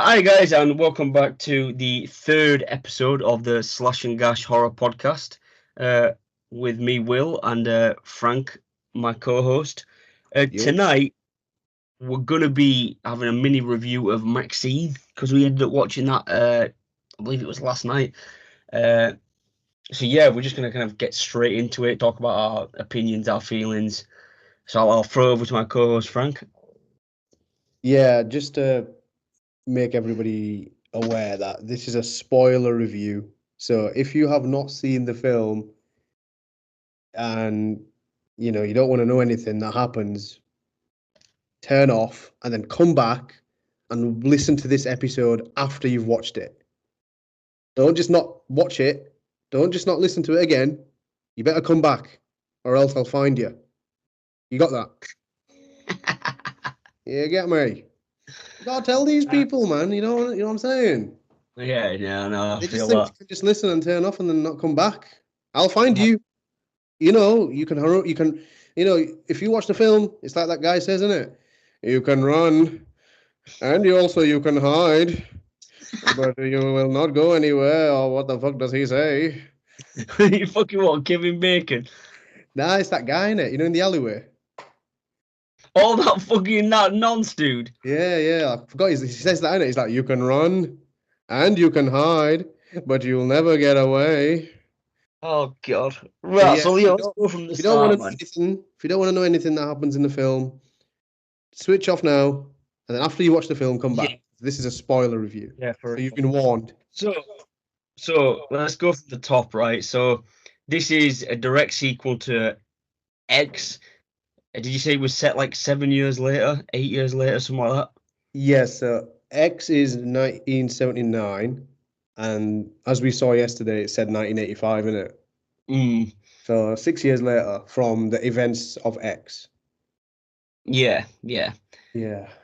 Hi guys, and welcome back to the third episode of the Slash and Gash horror podcast. Uh, with me, Will, and Frank, my co-host. Yo. Tonight we're gonna be having a mini review of MaXXXine because we ended up watching that. I believe it was last night. Uh, so yeah, we're just gonna kind of get straight into it, talk about our opinions, our feelings. So I'll throw over to my co-host Frank. Yeah, just to make everybody aware that this is a spoiler review. So if you have not seen the film and you don't want to know anything that happens, turn off and then come back and listen to this episode after you've watched it. Don't just not watch it. Don't just not listen to it again. You better come back or else I'll find you. You got that? Yeah, get me. You gotta tell these people, man. You know what I'm saying? Yeah, no, I They just feel think that. you can just listen and turn off and then not come back. I'll find you. You can if you watch the film, it's like that guy says, isn't it? You can run and you can hide, but you will not go anywhere. Or what the fuck does he say? You fucking what, Kevin Bacon? Nah, it's that guy in it, in the alleyway. All that fucking that nonce, dude. Yeah. I forgot he says that in it. He's like, you can run and you can hide, but you'll never get away. Oh god. So Right, yeah, so yeah, let's go from the if you don't want start, to know man. anything, if you don't want to know anything that happens in the film, switch off now, and then after you watch the film, come Yeah, back. This is a spoiler review, yeah, for so you've real. been warned. So let's go from the top, right? So this is a direct sequel to X. Did you say it was set like 7 years later, 8 years later, something like that? Yes, so X is 1979, and as we saw yesterday, it said 1985 in it. Mm, So 6 years later from the events of X. yeah. Yeah.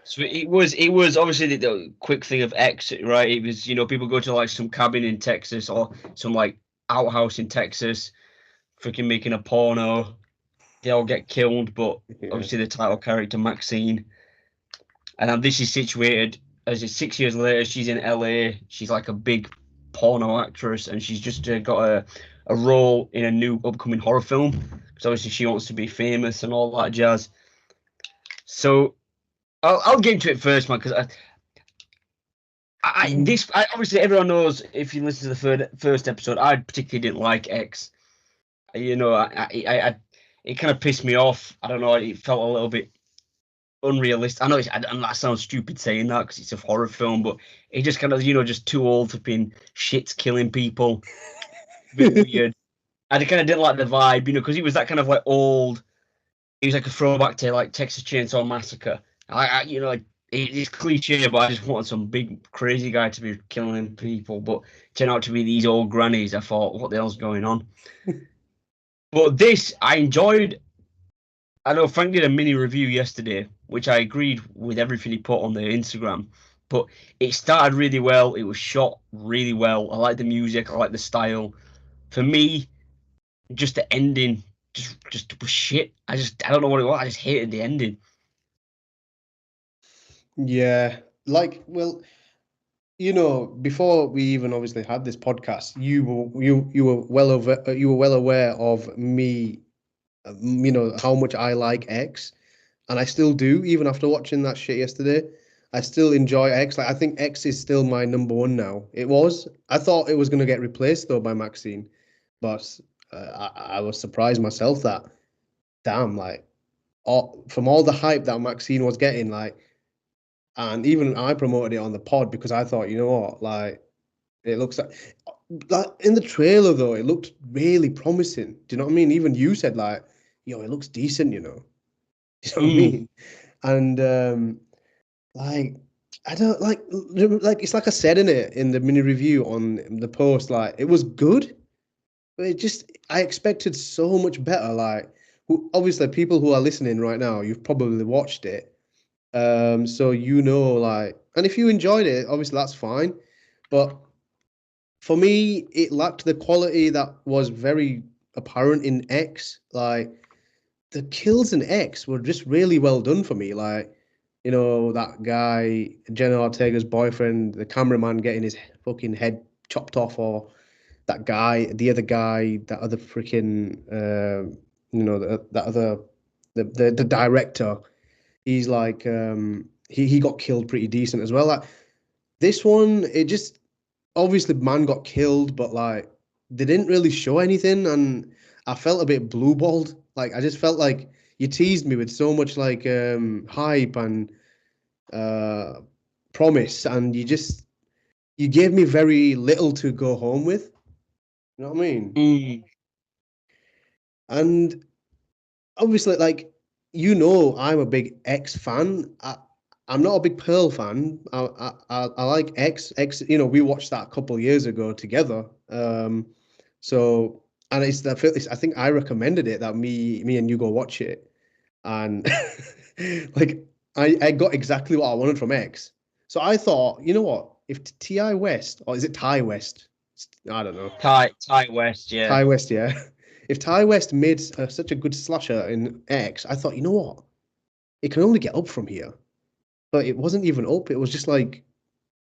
So it was obviously the quick thing of X, right? It was, people go to like some cabin in Texas or some like outhouse in Texas, freaking making a porno. They all get killed, but Yeah. obviously the title character MaXXXine. And then this is situated as it's 6 years later. She's in LA. She's like a big porno actress, and she's just got a role in a new upcoming horror film because obviously she wants to be famous and all that jazz. So I'll get into it first, man, because obviously everyone knows if you listen to the first episode, I particularly didn't like X. It kind of pissed me off. I don't know. It felt a little bit unrealistic. I know and that sounds stupid saying that because it's a horror film, but it just kind of, just too old for being shits killing people. A bit weird. I kind of didn't like the vibe, because he was that kind of like old. He was like a throwback to like Texas Chainsaw Massacre. It's cliche, but I just wanted some big crazy guy to be killing people, but it turned out to be these old grannies. I thought, what the hell's going on? But this I enjoyed. I know Frank did a mini review yesterday, which I agreed with everything he put on the Instagram. But it started really well. It was shot really well. I like the music. I like the style. For me, just the ending just was shit. I don't know what it was. I just hated the ending. Yeah. Well, before we even obviously had this podcast, you were well aware of me, how much I like X, and I still do, even after watching that shit yesterday. I still enjoy X. Like I think X is still my number one now. I thought it was gonna get replaced though by MaXXXine, but I was surprised myself that damn, like from all the hype that MaXXXine was getting, like, and even I promoted it on the pod because I thought, you know what, like it looks like in the trailer though, it looked really promising. Do you know what I mean? Even you said like, yo, it looks decent, you know. You know what I Mm, mean? And like I don't like it's like I said in it in the mini review on the post, like it was good, but I expected so much better. Like obviously people who are listening right now, you've probably watched it. So like, and if you enjoyed it, obviously that's fine. But for me, it lacked the quality that was very apparent in X. Like the kills in X were just really well done for me. Like you know, that guy, Jenna Ortega's boyfriend, the cameraman getting his fucking head chopped off, or that guy, the other guy, that other freaking, that other, the director, he's like, he got killed pretty decent as well. Like this one, it just obviously man got killed, but like they didn't really show anything, and I felt a bit blue balled. Like I just felt like you teased me with so much like hype and uh promise, and you gave me very little to go home with. You know what I mean? Mm. And obviously, like I'm a big X fan. I'm not a big Pearl fan. I like X. X. You know, we watched that a couple of years ago together. So and I think I recommended it that me and you go watch it, and like I got exactly what I wanted from X. So I thought, you know what? If Ti West, or is it Ty West? I don't know. Ty West, yeah. Ty West, yeah. If Ty West made such a good slasher in X, I thought, you know what? It can only get up from here. But it wasn't even up. It was just like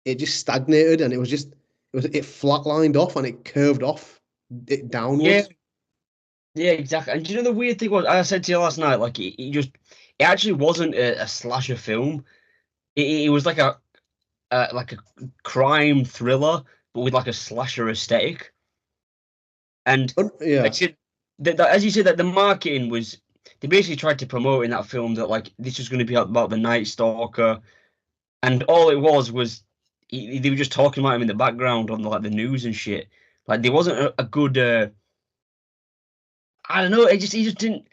it just stagnated, and it flatlined off, and it curved off it Yeah, downwards. yeah, exactly. And do you know the weird thing was, I said to you last night, like it actually wasn't a slasher film. It was like a crime thriller, but with like a slasher aesthetic. And Yeah. like I said, as you said, that the marketing was, they basically tried to promote in that film that like this was going to be about the Night Stalker, and all it was they were just talking about him in the background on like the news and shit. Like there wasn't a good. I don't know. He just didn't.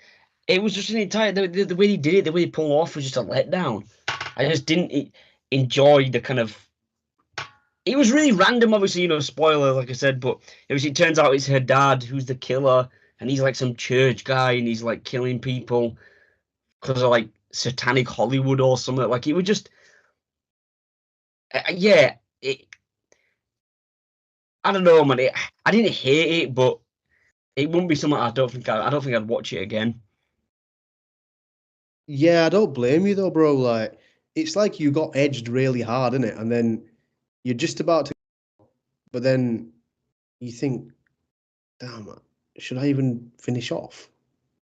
It was just an entire the way he did it, the way he pulled off was just a letdown. I just didn't enjoy the kind of. It was really random, obviously, spoiler, like I said, but it turns out it's her dad who's the killer, and he's like some church guy, and he's like killing people because of like satanic Hollywood or something. Like it was just, yeah, I don't know, man. I didn't hate it, but it wouldn't be something I don't think I'd watch it again. Yeah, I don't blame you though, bro. Like it's like you got edged really hard, in it, and then you're just about to, but then you think, damn, should I even finish off?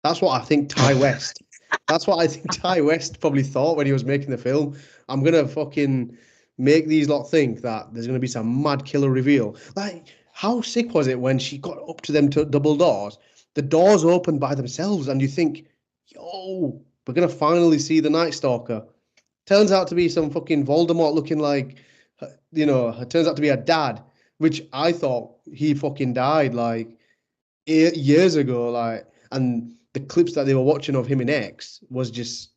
That's what I think Ty West. That's what I think Ty West probably thought when he was making the film. I'm gonna fucking make these lot think that there's gonna be some mad killer reveal. Like, how sick was it when she got up to them double doors? The doors opened by themselves, and you think, yo, we're gonna finally see the Night Stalker. Turns out to be some fucking Voldemort looking like, it turns out to be a dad, which I thought he fucking died like 8 years ago. Like, and the clips that they were watching of him in X was just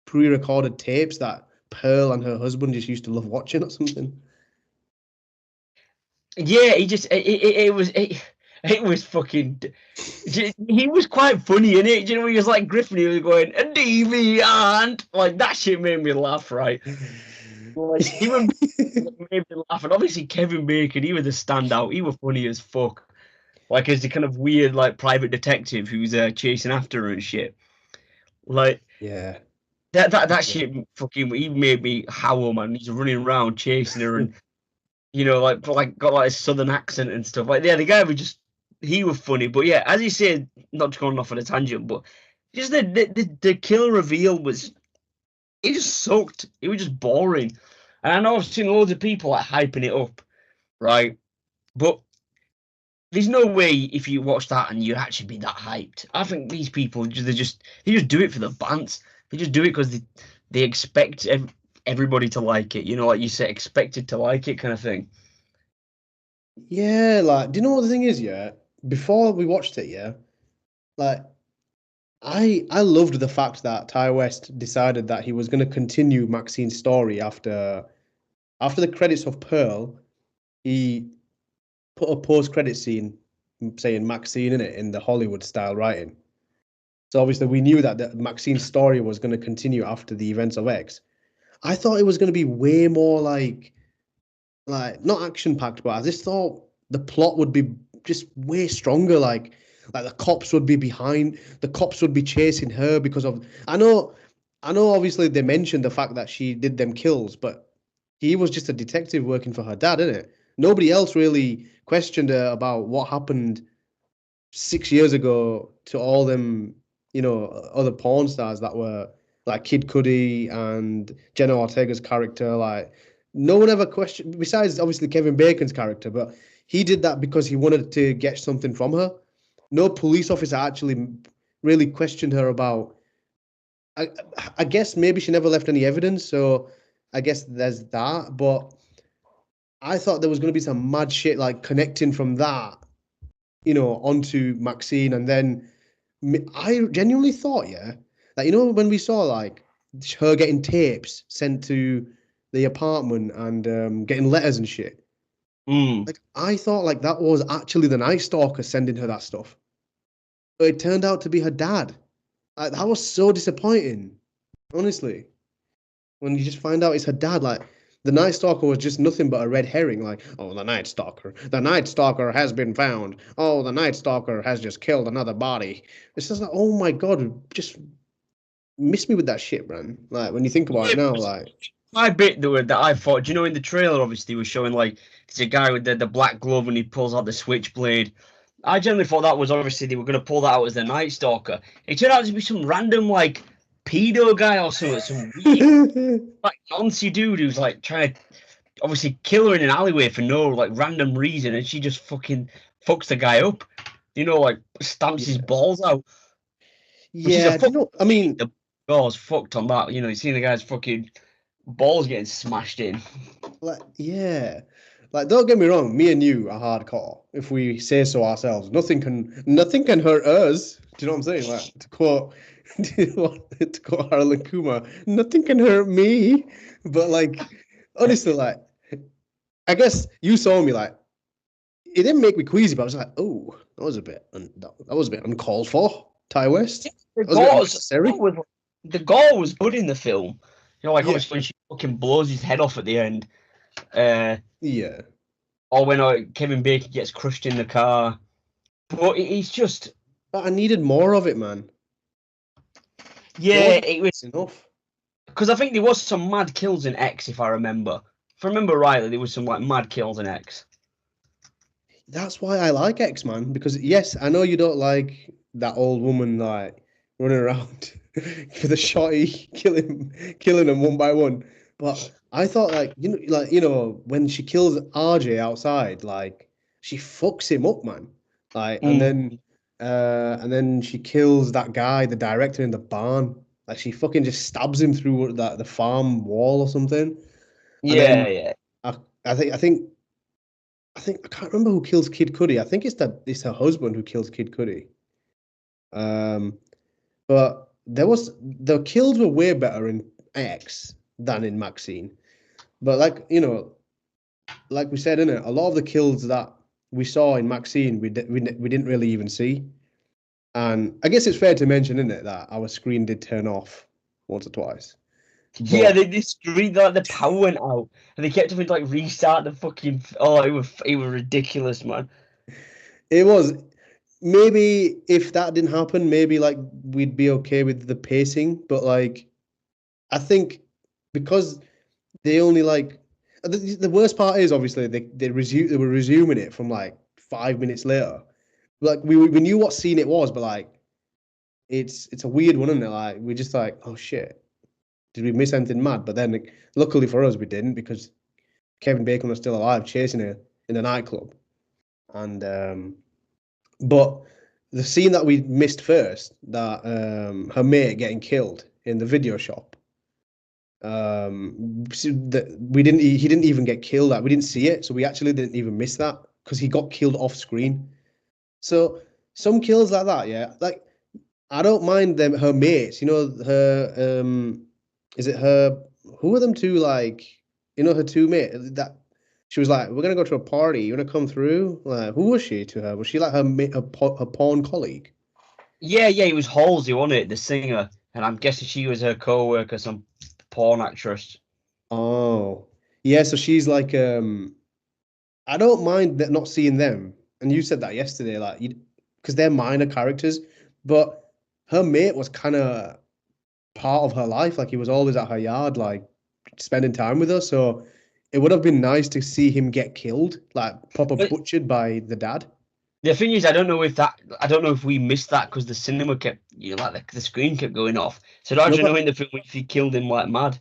pre-recorded tapes that Pearl and her husband just used to love watching or something. Yeah, it was fucking. He was quite funny in it. You know, he was like Griffin. He was going a deviant, like that shit made me laugh. Right, like even made me laugh. And obviously Kevin Bacon, he was a standout. He was funny as fuck. Like as the kind of weird like private detective who's chasing after her and shit. Like Yeah. that Yeah. shit fucking he made me howl, man. He's running around chasing her and like got like a southern accent and stuff. Like, yeah, the guy was just he was funny, but yeah, as you said, not going off on a tangent, but just the kill reveal was it just sucked. It was just boring, and I know I've seen loads of people like hyping it up, right? But there's no way if you watch that and you'd actually be that hyped. I think these people they just do it for the bands. They just do it because they expect everybody to like it. You know, like you said, expected to like it kind of thing. Yeah, like, do you know what the thing is? Yeah, before we watched it, yeah, like I loved the fact that Ty West decided that he was going to continue Maxine's story after the credits of Pearl. He put a post-credit scene saying Maxine in it in the Hollywood style writing. So obviously we knew that Maxine's story was going to continue after the events of X. I thought it was going to be way more like not action packed, but I just thought the plot would be just way stronger. Like the cops would be chasing her because of. I know I know obviously they mentioned the fact that she did them kills, but he was just a detective working for her dad, isn't it? Nobody else really questioned her about what happened 6 years ago to all them, other porn stars that were like Kid Cudi and Jenna Ortega's character. Like, no one ever questioned, besides obviously Kevin Bacon's character, but he did that because he wanted to get something from her. No police officer actually really questioned her about. I, I guess maybe she never left any evidence, so I guess there's that. But I thought there was going to be some mad shit like connecting from that, onto MaXXXine, and then I genuinely thought, yeah, that when we saw like her getting tapes sent to the apartment and getting letters and shit, Mm. like I thought like that was actually the Night Stalker sending her that stuff, but it turned out to be her dad. That was so disappointing, honestly. When you just find out it's her dad, like the Night Stalker was just nothing but a red herring. Like, oh, the Night Stalker has been found. Oh, the Night Stalker has just killed another body. It's just like, oh my god, just miss me with that shit, man. Like when you think about Yeah, it now, like, my bit that I thought, do you know, in the trailer, obviously, was showing like it's a guy with the black glove and he pulls out the switchblade. I generally thought that was obviously they were going to pull that out as the Night Stalker. It turned out to be some random like pedo guy or something, some weird like Nancy dude who's like trying to obviously kill her in an alleyway for no like random reason, and she just fucking fucks the guy up. You know, like stamps his yeah, balls out, which is a yeah. Do you fuck. know? I mean, The balls fucked on that. You know, you see the guy's fucking balls getting smashed in. like, yeah, like don't get me wrong. Me and you are hardcore. If we say so ourselves, nothing can hurt us. Do you know what I'm saying? Like to quote, to quote Harlan Kumar, nothing can hurt me. But like, honestly, like, I guess you saw me like it didn't make me queasy, but I was like, oh, that was a bit uncalled for. Ty West, The that was a bit gore unnecessary. was the gore was good in the film. You know, like Yeah, obviously when she fucking blows his head off at the end, uh, yeah. or when Kevin Bacon gets crushed in the car. But it's just, But I needed more of it, man. There yeah, wasn't it was enough. because I think there was some mad kills in X, if I remember. If I remember rightly, there was some like mad kills in X. That's why I like X Man because yes, I know you don't like that old woman like running around with a shotty, killing them one by one. But I thought when she kills RJ outside, like she fucks him up, man. Like Mm. and then she kills that guy, the director in the barn. Like she fucking just stabs him through that the farm wall or something. And Yeah, then yeah. I, I think I can't remember who kills Kid Cudi. I think it's her husband who kills Kid Cudi. Um, but the kills were way better in X than in MaXXXine. But like we said in it, a lot of the kills that we saw in MaXXXine we didn't really even see. And I guess it's fair to mention, isn't it, that our screen did turn off once or twice. Yeah, But they screened like the power went out, and they kept having to like restart the fucking. Oh, it was ridiculous, man. it was maybe if that didn't happen, maybe like we'd be okay with the pacing. But like I think because they only like the worst part is obviously they were resuming it from like 5 minutes later. Like we knew what scene it was, but like it's a weird one, isn't it? Like we just like, oh shit, did we miss anything mad? But then like, luckily for us we didn't because Kevin Bacon was still alive chasing her in the nightclub. And but the scene that we missed first, that her mate getting killed in the video shop, we didn't he didn't even get killed, that we didn't see it, so we actually didn't even miss that because he got killed off screen. So some kills like that, yeah, like I don't mind them, her mates, her is it her, who are them two, like her two mate that she was like, we're gonna go to a party, you wanna come through, like who was she to her? Was she like her porn colleague? Yeah, yeah, it was Halsey, wasn't it, the singer, and I'm guessing she was her co-worker, some porn actress. Oh yeah, so she's like I don't mind that not seeing them. And you said that yesterday, like you, because they're minor characters, but her mate was kind of. part of her life. Like he was always at her yard, like spending time with her. So it would have been nice to see him get killed, like proper But butchered by the dad. the thing is, I don't know if we missed that because the cinema kept, like the screen kept going off. So I don't No, actually but know in the film if he killed him like mad.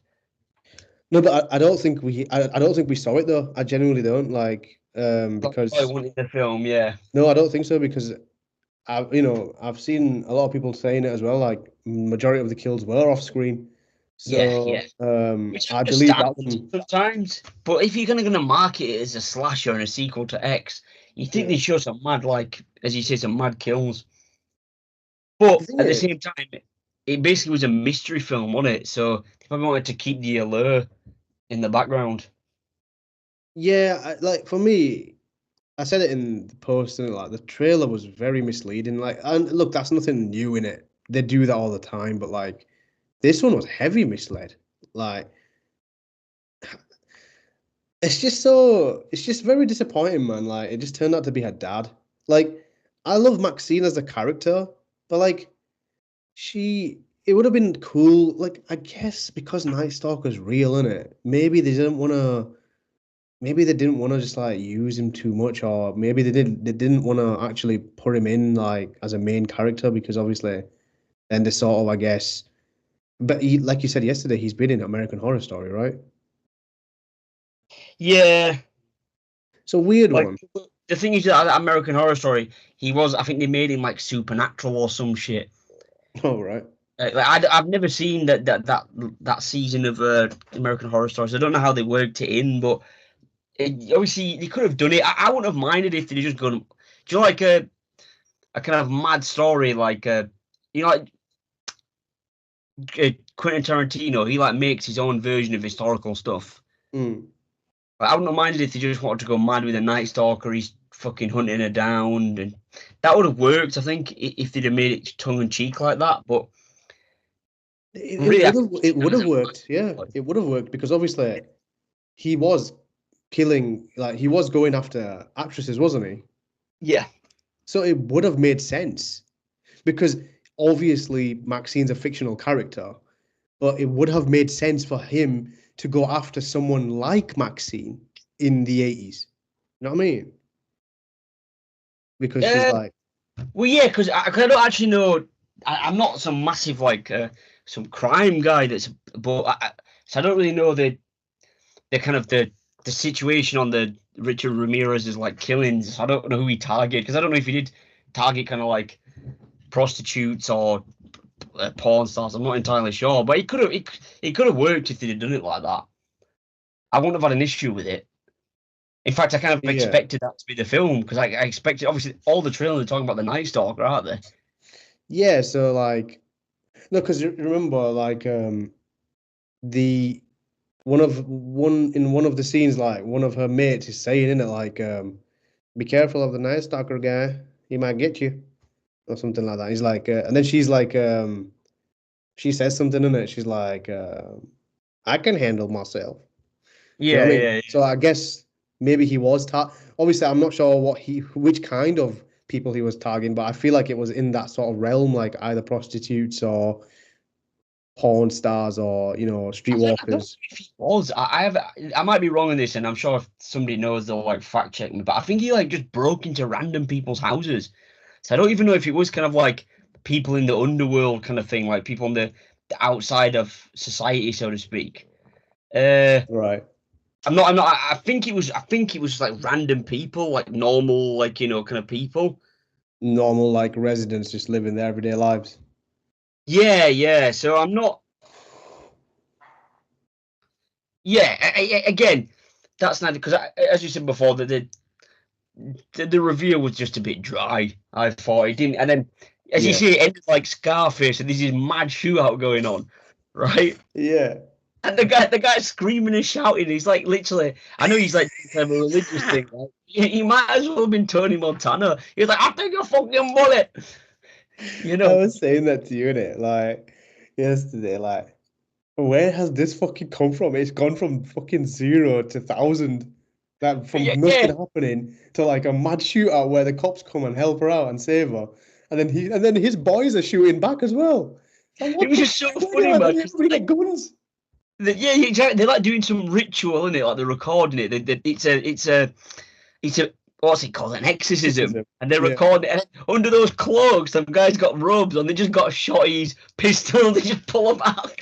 no, but I don't think I don't think we saw it though. I genuinely don't like Like I because wanted the film, yeah. no, I don't think so because I've seen a lot of people saying it as well. Like majority of the kills were off screen, Yeah, yeah. so Which I I believe understand that one. sometimes. But if you're gonna market it as a slasher and a sequel to X, you think Yeah. they show some mad, like as you say, some mad kills. The But thing at the is, same time, it basically was a mystery film, wasn't it? So they probably wanted to keep the allure in the background. yeah, like for me, I said it in the post, and like the trailer was very misleading. Like, and look, that's nothing new in it. They do that all the time, but like this one was heavy misled. Like, it's just very disappointing, man. Like, it just turned out to be her dad. Like, I love Maxine as a character, but like, it would have been cool. Like, I guess because Night Stalker's real, in it. Maybe they didn't want to just like use him too much, or maybe they didn't want to actually put him in like as a main character because obviously then they sort of I guess. But like you said yesterday, he's been in American Horror Story, right? Yeah, It's a weird like one. the thing is that American Horror Story, he was. I think they made him like supernatural or some shit. Oh, right. I've never seen that season of American Horror Story, so I don't know how they worked it in, but obviously they could have done it. I wouldn't have minded if they just gone. Do you know, like a kind of mad story, like like Quentin Tarantino? He like makes his own version of historical stuff. Mm. Like, I wouldn't have minded if they just wanted to go mad with a Night Stalker. He's fucking hunting her down, and that would have worked. I think if they'd have made it tongue in cheek like that, but really, I can It see that would as have a worked. Yeah, it would have worked because obviously he was killing, like he was going after actresses, wasn't he? yeah. So it would have made sense because obviously Maxine's a fictional character, but it would have made sense for him to go after someone like Maxine in the 80s. You know what I mean? Because she's Uh, like, well, yeah, because I don't actually know. I'm not some massive like some crime guy but so I don't really know the kind of the situation on the Richard Ramirez's like killings. I don't know who he targeted because I don't know if he did target kind of like prostitutes or porn stars. I'm not entirely sure, but it could have worked if they'd have done it like that. I wouldn't have had an issue with it. In fact, I kind of yeah, expected that to be the film because I expected obviously all the trailers are talking about the Night Stalker, aren't they? yeah. So like, no, because remember, like, the one of the scenes, like one of her mates is saying in it, like, be careful of the Night Stalker guy. He might get you or something like that. He's like, and then she's like, she says something in it. She's like, I can handle myself. Do you know Yeah, what I mean? yeah, So I guess maybe he was obviously I'm not sure which kind of people he was targeting, but I feel like it was in that sort of realm, like either prostitutes or porn stars or I don't know streetwalkers. if he was. I might be wrong on this, and I'm sure if somebody knows, they'll like fact check me. But I think he like just broke into random people's houses. So I don't even know if it was kind of like people in the underworld kind of thing, like people on the outside of society, so to speak. Uh, Right. I'm not. I think it was. I think it was like random people, like normal, like kind of people. Normal like residents just living their everyday lives. Yeah, yeah. So I'm not. Yeah. Again, that's not because, as you said before, that the review was just a bit dry. I thought it didn't, and then as you Yeah. see, it ended like Scarface, and there's this mad shootout going on, right? Yeah. And the guy's screaming and shouting. He's like literally. I know he's like doing kind of a religious thing. Right? He might as well have been Tony Montana. He's like, "I'll take your fucking bullet," you I know. was saying that to you, innit? Like yesterday, like where has this fucking come from? It's gone from fucking 0 to 1,000. That Yeah, from yeah. nothing happening to like a mad shootout where the cops come and help her out and save her. And then his boys are shooting back as well. Like, It was just so funny, Why man. did everybody get guns? Yeah, exactly. They're like doing some ritual, isn't it? Like they're recording it. It's a what's it called? An exorcism. And they're Yeah. recording it. And under those cloaks, some guy's got robes on. They just got a shot of his pistol. They just pull them out.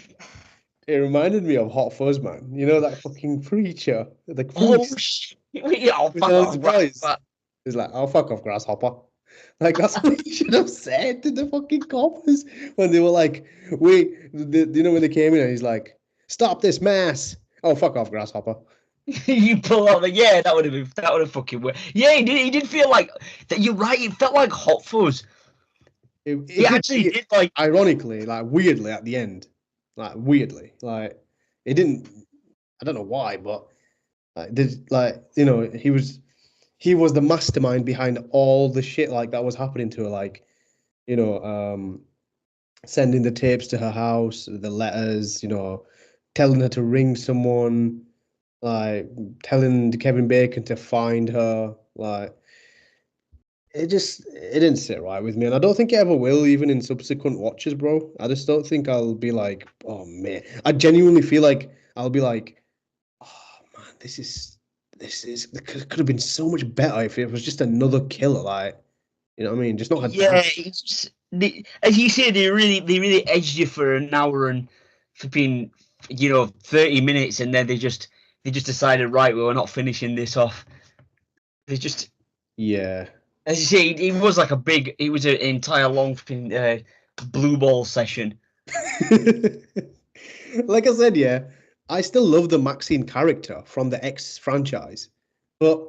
It reminded me of Hot Fuzz, man. You know that fucking preacher, the Oh priest shit! Yeah, oh, with fuck those off, boys. right. He's like, "Oh fuck off, grasshopper." Like that's what he should have said to the fucking coppers when they were like, "Wait," you know when they came in and he's like, "Stop this mass!" Oh fuck off, grasshopper. You pull out that would have fucking worked. Yeah, he did feel like that. You're right. It felt like Hot Fuzz. It He did, actually did like. ironically, like weirdly at the end, like weirdly, like it didn't. I don't know why, but like you know he was the mastermind behind all the shit like that was happening to her, like you know sending the tapes to her house, the letters, you know, telling her to ring someone, like telling Kevin Bacon to find her, like it didn't sit right with me, and I don't think it ever will, even in subsequent watches, bro. I just don't think I'll be like, oh man, I genuinely feel like I'll be like, oh man, this is it could have been so much better if it was just another killer, like you know what I mean, just not a Yeah, dad. as you say, they really edged you for an hour and for being 30 minutes, and then they just decided, right, well, we're not finishing this off. They just, Yeah. as you say, it was an entire long blue ball session. Like I said, yeah, I still love the Maxine character from the X franchise, but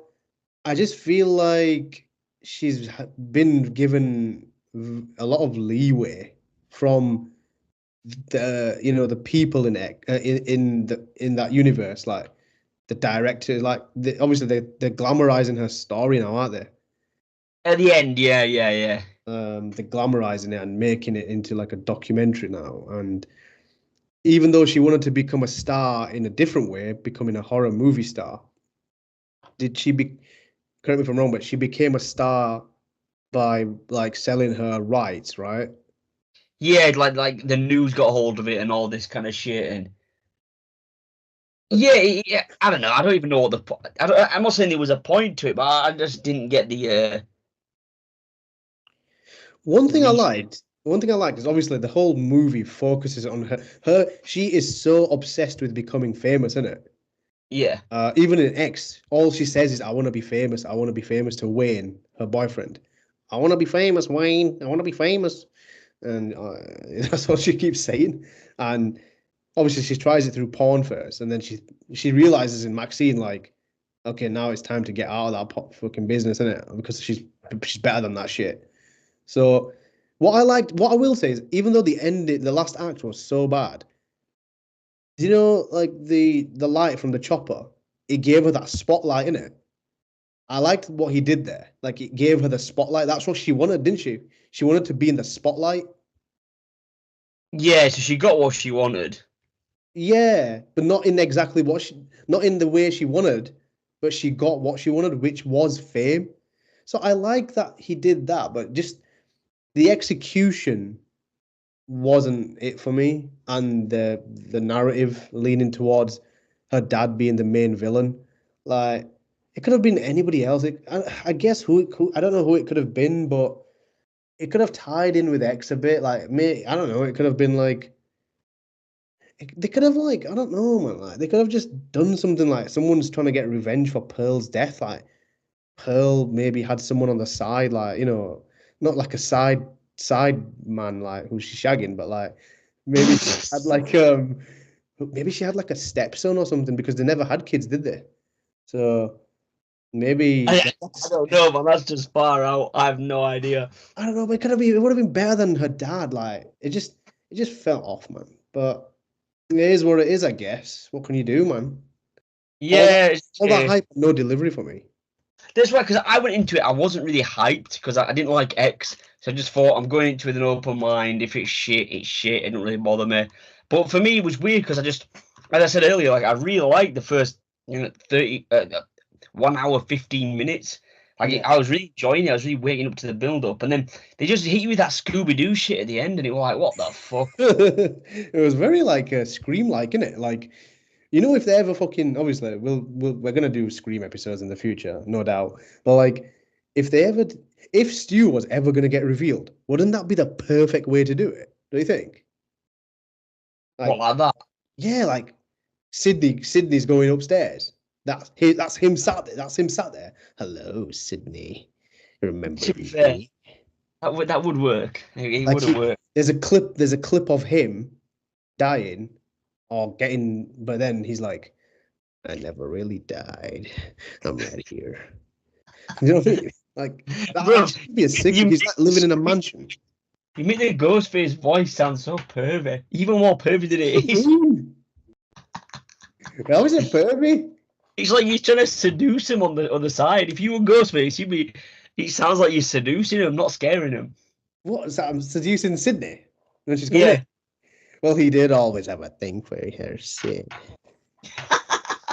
I just feel like been given a lot of leeway from the people in that universe, like the director, like obviously they're glamorizing her story now, aren't they? At the end, yeah, yeah, yeah. They're glamorizing it and making it into like a documentary now, and even though she wanted to become a star in a different way, becoming a horror movie star, did she be, correct me if I'm wrong, but she became a star by like selling her rights, right? Yeah, like the news got hold of it and all this kind of shit, and yeah, I don't know. I don't even know what the point. I'm not saying there was a point to it, but I just didn't get One the thing I reasoning. liked, one thing I liked is obviously the whole movie focuses on her. She is so obsessed with becoming famous, isn't it? Yeah, Even in X, all she says is, "I want to be famous. I want to be famous" to Wayne, her boyfriend. "I want to be famous, Wayne. I want to be famous," and that's what she keeps saying. And obviously, she tries it through porn first, and then she realizes in Maxine like, okay, now it's time to get out of that fucking business, isn't it? Because she's better than that shit. So, what I will say is, even though the last act was so bad, do you know, like the light from the chopper, it gave her that spotlight in it. I liked what he did there. Like it gave her the spotlight. That's what she wanted, didn't she? She wanted to be in the spotlight. yeah. So she got what she wanted. Yeah, but not in exactly not in the way she wanted, but she got what she wanted, which was fame. So I like that he did that, but just the execution wasn't it for me, and the narrative leaning towards her dad being the main villain, like it could have been anybody else. I guess I don't know who it could have been, but it could have tied in with X a bit. Like me, I don't know. It could have been like they could have like I don't know, man. Like they could have just done something like someone's trying to get revenge for Pearl's death. Like Pearl maybe had someone on the side, like not like a side man like who she's shagging, but like maybe she had like maybe she had like a stepson or something because they never had kids, did they? So maybe I don't know, man. That's just far out. I have no idea. I don't know, but it would have been better than her dad. Like it just felt off, man. But it is what it is, I guess. What can you do, man? All that Yeah, all that hype, no delivery for me. that's right. Because I went into it, I wasn't really hyped because I didn't like X, so I just thought I'm going into it with an open mind. If it's shit, it's shit. It didn't really bother me. But for me, it was weird because as I said earlier, like I really liked the first 30, 1 hour 15 minutes. Like Yeah. I was really enjoying it. I was really waking up to the build up, and then they just hit you with that Scooby Doo shit at the end, and it was like, what the fuck? It was very like Scream like, isn't it? Like, you know, if they ever fucking obviously we're gonna do Scream episodes in the future, no doubt. But like, if they ever if Stu was ever gonna get revealed, wouldn't that be the perfect way to do it? Do you think? What Like, like that? yeah, like Sydney's going upstairs. That's him sat there. That's him sat there. Hello, Sydney. Remember To be fair, me? that would work. It Like would have worked. there's a clip of him dying or getting, but then he's like, I never really died. I'm right here. You know what I mean? Like that Bro, actually be a sick. you He's like living in a mansion. you make the Ghostface voice sound so pervy, even more pervy than What it do is. you mean? How is it pervy? It's like you're trying to seduce him on the other side. If you were Ghostface, you'd be. It sounds like you're seducing him, not scaring him. What is that? I'm seducing Sydney. When she's coming in. Yeah. Well, he did always have a thing for her, Sid.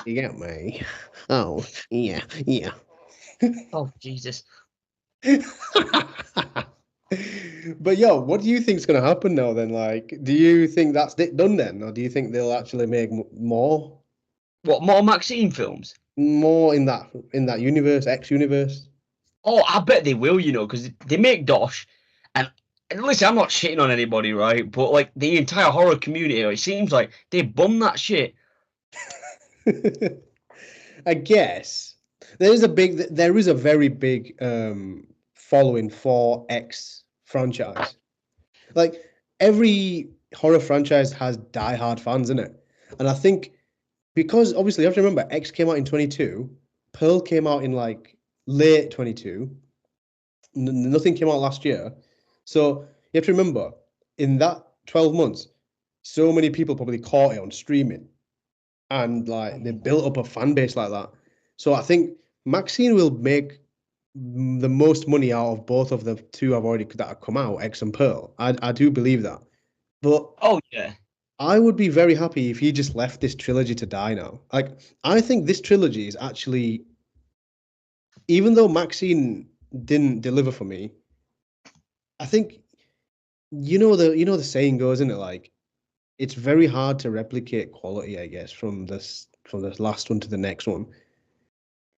You get me? Oh, yeah, yeah. Oh Jesus. But yo, what do you think's gonna happen now then? Like, do you think that's it done then, or do you think they'll actually make more, What more MaXXXine films? more in that universe, X universe? Oh, I bet they will. Because they make Dosh, and listen, I'm not shitting on anybody, right? But like the entire horror community, it seems like they bum that shit. I guess there is a very big following for X franchise. Like every horror franchise has die-hard fans in it. And I think because obviously you have to remember X came out in 22, Pearl came out in like late 22, nothing came out last year. So you have to remember in that 12 months, so many people probably caught it on streaming and like they built up a fan base like that. So I think Maxine will make the most money out of both of the two that have come out, X and Pearl. I do believe that. But Oh yeah. I would be very happy if he just left this trilogy to die now. Like, I think this trilogy is actually, even though Maxine didn't deliver for me, I think you know the saying goes, isn't it? Like, it's very hard to replicate quality, I guess, from this last one to the next one.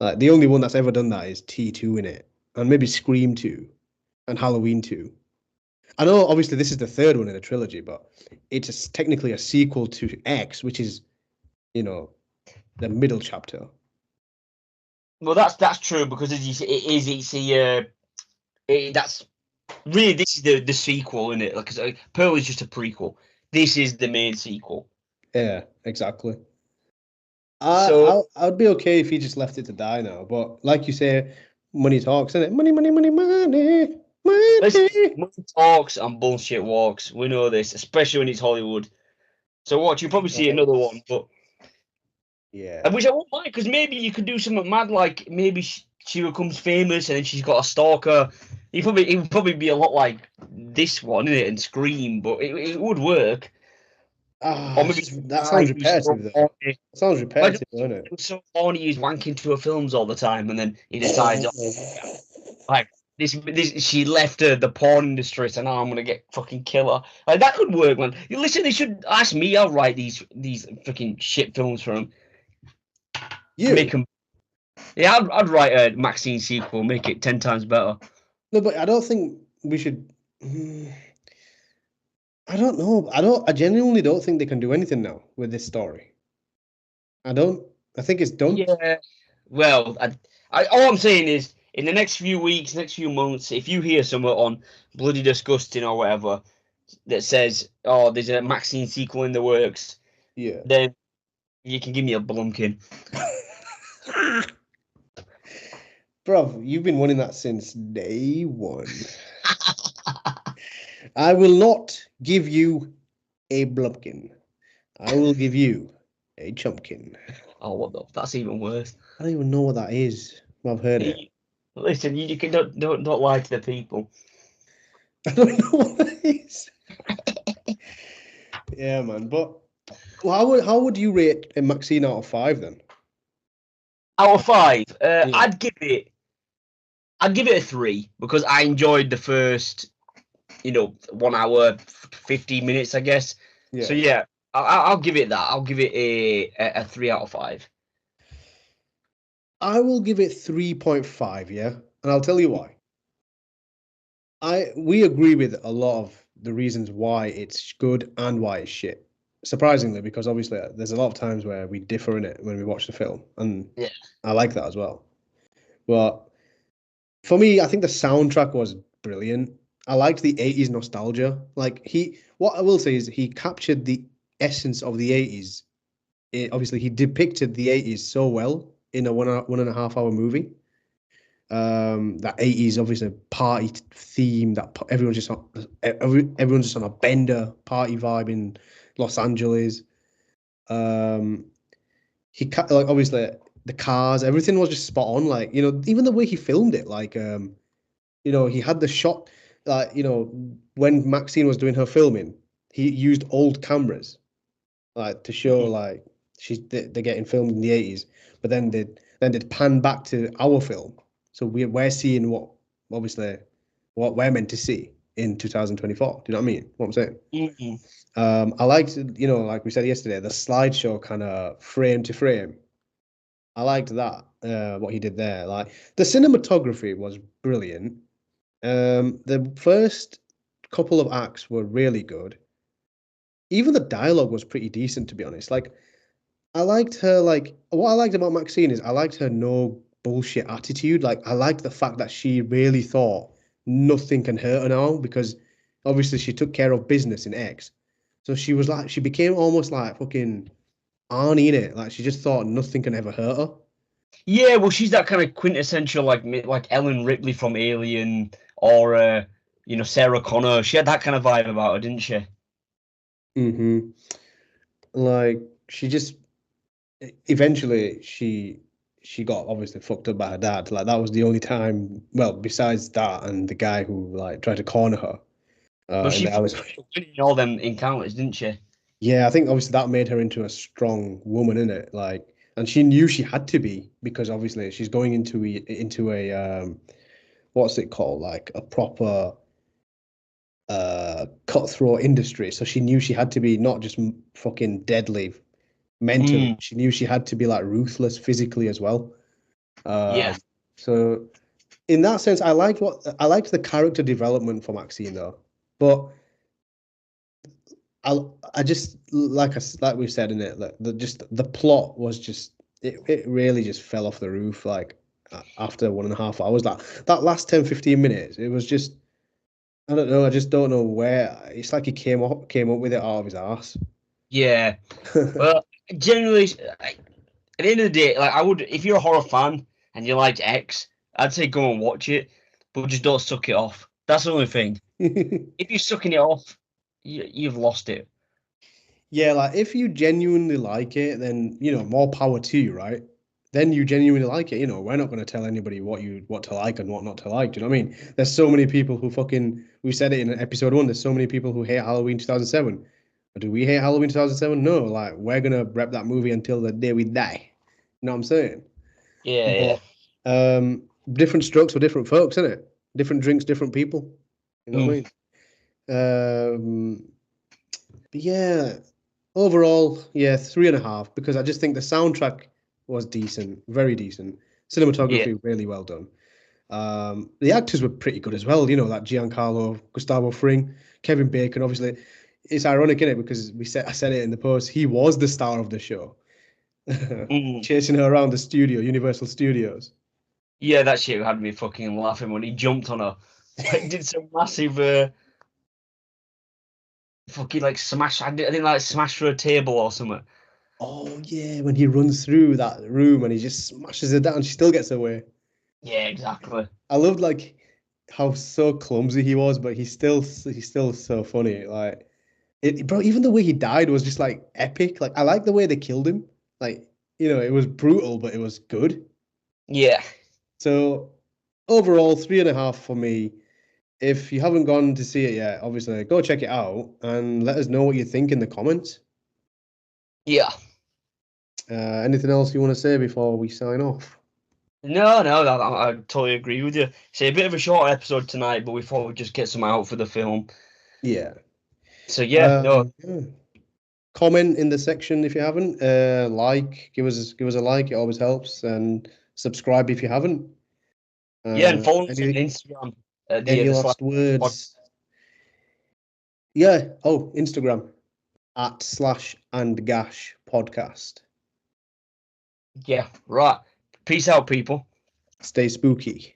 Like the only one that's ever done that is T2 in it, and maybe Scream 2 and Halloween 2. I know obviously this is the third one in the trilogy, but technically a sequel to X, which is, you know, the middle chapter. Well, that's true because as you say, it's that's really this is the sequel, isn't it? Like Pearl is just a prequel. This is the main sequel. Yeah, exactly. So I'd be okay if he just left it to die now, but like you say, money talks, isn't it? Money, money, money, money, listen, money. money talks and bullshit walks. We know this, especially when it's Hollywood. So watch, you'll probably see another one, but Yeah. which I won't mind because maybe you could do something mad like maybe she becomes famous and then she's got a stalker. It would probably be a lot like this one, innit, and Scream, but it would work. Or maybe That guy sounds who's so repetitive though. horny. Sounds Imagine repetitive, doesn't it? he was so horny he's wanking to her films all the time, and then he decides, oh, like this she left the porn industry, so now I'm gonna get fucking kill her. Like that could work, man. You listen, they should ask me. I'll write these fucking shit films for them. Make You? them. Yeah, I'd write a Maxine sequel, make it 10 times better. No, but I don't think we should. I don't know. I genuinely don't think they can do anything now with this story. I don't. I think it's done. Yeah. Well, all I'm saying is, in the next few weeks, next few months, if you hear somewhere on Bloody Disgusting or whatever that says, "Oh, there's a Maxine sequel in the works," Yeah. then you can give me a blumkin. Bro, you've been wanting that since day one. I will not give you a blumpkin. I will give you a chumpkin. Oh, what the? That's even worse. I don't even know what that is. I've heard it. Listen, you can don't lie to the people. I don't know what that is. Yeah, man. But how would you rate a Maxine out of 5 then? Out of 5, Yeah. I'd give it I'd give it a 3 because I enjoyed the first, 1 hour, 15 minutes, I guess. So Yeah. yeah, I'll give it that. I'll give it a 3 out of 5. I will give it 3.5, yeah. And I'll tell you why. We agree with a lot of the reasons why it's good and why it's shit. Surprisingly, because obviously there's a lot of times where we differ in it when we watch the film, and Yeah. I like that as well. But for me, I think the soundtrack was brilliant. I liked the 80s nostalgia. What I will say is he captured the essence of the 80s. Obviously, he depicted the 80s so well in a 1.5 hour movie. That 80s obviously party theme that everyone's just on a bender party vibe in Los Angeles. Um, like obviously the cars, everything was just spot on. Like even the way he filmed it, he had the shot, when Maxine was doing her filming, he used old cameras, like to show Mhm. like they're getting filmed in the 80s, but then they'd pan back to our film, so we're seeing obviously what we're meant to see in 2024. Do you know what I mean? What I'm saying? Mhm. I liked, like we said yesterday, the slideshow kind of frame to frame. I liked that, what he did there. Like the cinematography was brilliant. The first couple of acts were really good. Even the dialogue was pretty decent, to be honest. Like I liked her. Like what I liked about Maxine is I liked her no bullshit attitude. Like I liked the fact that she really thought nothing can hurt her now because obviously she took care of business in X. So she became almost like fucking Arnie in it. Like she just thought nothing can ever hurt her. Yeah, well, she's that kind of quintessential like Ellen Ripley from Alien or Sarah Connor. She had that kind of vibe about her, didn't she? Hmm. Like she just eventually she got obviously fucked up by her dad. Like that was the only time. Well, besides that and the guy who like tried to corner her. But In she the fucked alleyway. up winning all them encounters, didn't she? Yeah, I think obviously that made her into a strong woman, in it. Like, and she knew she had to be because obviously she's going into a what's it called? Like a proper cutthroat industry. So she knew she had to be not just fucking deadly mentally. Mm, She knew she had to be like ruthless physically as well. yeah. So in that sense, I liked the character development for Maxine though. But I just like we've said in it, like the plot was just it really just fell off the roof like after 1.5 hours. That last 10-15 minutes, it was just I don't know, I just don't know where it's like he came up with it out of his ass. Yeah. Well, generally, at the end of the day, like I would, if you're a horror fan and you liked X, I'd say go and watch it, but just don't suck it off. That's the only thing. If you're sucking it off, you've lost it. Yeah, like if you genuinely like it, then more power to you, right? Then you genuinely like it. We're not going to tell anybody what to like and what not to like. Do you know what I mean? There's so many people who fucking we said it in episode 1. There's so many people who hate Halloween 2007. But do we hate Halloween 2007? No, like we're gonna rep that movie until the day we die. You know what I'm saying? Yeah, yeah. But different strokes for different folks, isn't it? Different drinks, different people. You know what Mm, I mean? But yeah, overall, yeah, 3.5 because I just think the soundtrack was decent, very decent. yeah. Cinematography really well done. The actors were pretty good as well. That Giancarlo, Gustavo Fring, Kevin Bacon. Obviously, it's ironic in it because I said it in the post. He was the star of the show, Mm. chasing her around the studio, Universal Studios. Yeah, that shit had me fucking laughing when he jumped on her. Like, did some massive fucking like smash. I didn't like smash through a table or something. Oh yeah, when he runs through that room and he just smashes her down, she still gets away. Yeah, exactly. I loved like how so clumsy he was, but he's still so funny. Like bro, even the way he died was just like epic. Like I like the way they killed him. Like it was brutal, but it was good. Yeah, So overall, 3.5 for me. If you haven't gone to see it yet, obviously go check it out and let us know what you think in the comments. yeah. Anything else you want to say before we sign off? No, no, I totally agree with you. See, a bit of a short episode tonight, but we thought we'd just get some out for the film. Yeah. So yeah, no, Yeah. Comment in the section if you haven't. Like, give us a like. It always helps, and subscribe if you haven't. yeah, and follow us on Any Instagram. any The Slash last Pod. words? Yeah. Oh, Instagram at /and Gash podcast. Yeah, right. Peace out, people. Stay spooky.